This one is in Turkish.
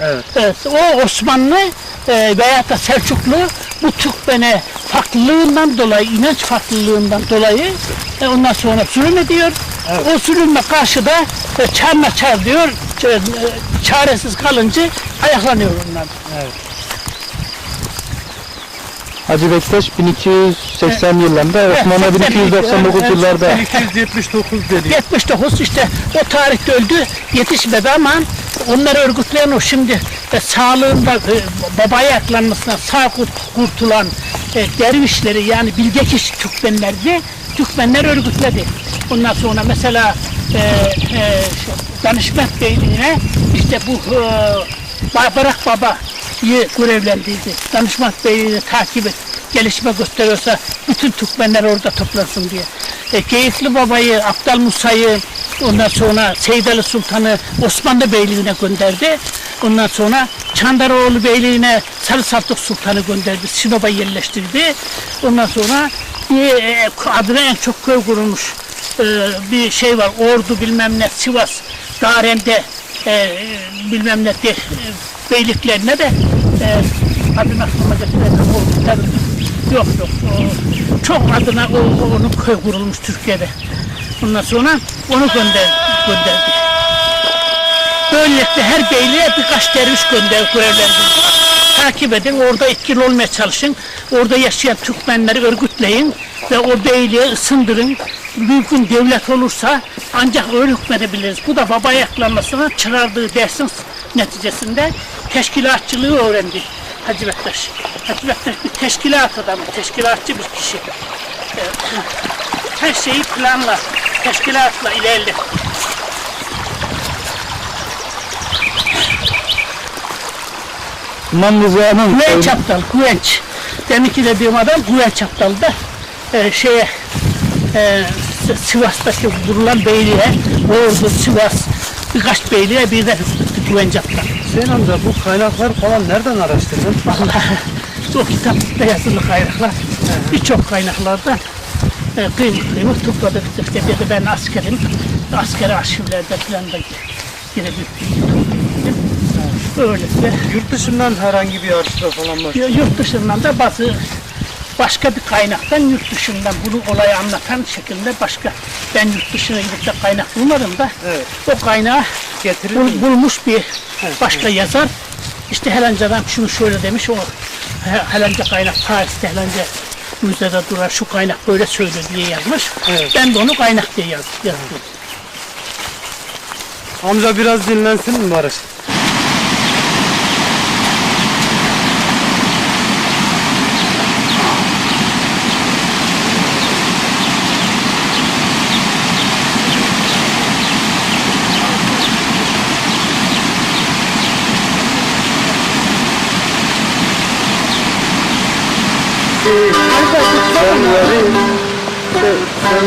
Evet. O Osmanlı veya da Selçuklu bu Türkmen'e farklılığından dolayı, inanç farklılığından dolayı ondan sonra zulüm ediyor. Evet. O zulümle karşıda çar diyor, çaresiz kalınca ayaklanıyor onlar. Evet. Hacı Bektaş 1280 yıllarında, Osmanlı 1299 yıllarda. 1279 dedi. 79 işte o tarihte öldü, yetişmedi ama onları örgütleyen o şimdi sağlığında babaya yaklanmasına sağ kurtulan dervişleri yani bilgekiş Türkmenler örgütledi. Ondan sonra mesela Danışmet Beyliğine işte bu Barak Baba'yı görevlendirdi. Danışmet Beyliğini takip et, gelişme gösteriyorsa bütün Türkmenler orada toplansın diye. Geyikli Baba'yı, Abdal Musa'yı, ondan sonra Seydali Sultan'ı Osmanlı Beyliğine gönderdi. Ondan sonra Çandaroğlu Beyliğine Sarı Saltuk Sultan'ı gönderdi. Sinop'a yerleştirdi. Ondan sonra adına en çok köy kurulmuş bir şey var. Ordu bilmem ne, Sivas, Darende bilmem ne beyliklerine de adına aklıma getirelim. Yok. Çok adına onun köy kurulmuş Türkiye'de. Ondan sonra onu gönderdi. Böylelikle her beyliğe birkaç derviş görevlendirdi. Takip edin, orada etkili olmaya çalışın. Orada yaşayan Türkmenleri örgütleyin ve o beyliğe ısındırın. Mümkün devlet olursa ancak öyle hükmedebiliriz. Bu da baba ayaklanmasına çıkardığı dersin neticesinde teşkilatçılığı öğrendi Hacı Bektaş. Hacı Bektaş bir teşkilat adamı, teşkilatçı bir kişi. Her şeyi planla, teşkilatla ilerle. Manlıca'nın Güvenç Aptal, Güvenç. Deminki dediğim adam Güvenç Aptal'da Sivas'taki kurulan beyliğe, Ordu, Sivas, birkaç beyliğe birden hükmetti Güvenç Aptal. Hüseyin amca bu kaynaklar falan nereden araştırdın? Vallahi o kitapta yazılı kaynaklar, birçok kaynaklardan kıymet topladık. İşte bir de ben askerim, askeri arşivlerde falan da yine bir böylelikle. Yurt dışından herhangi bir arşiv falan var. Yurt dışından da başka bir kaynaktan yurt dışından bunu olayı anlatan şekilde ben yurt dışına gidip de kaynak bulmadım da o kaynağı bulmuş bir başka yazar. İşte Helenca'dan şunu şöyle demiş, o Helence kaynak Paris'te Helence müzede durar, şu kaynak böyle söylüyor diye yazmış. Evet. Ben de onu kaynak diye yazdım. Amca biraz dinlensin mi Barış? sen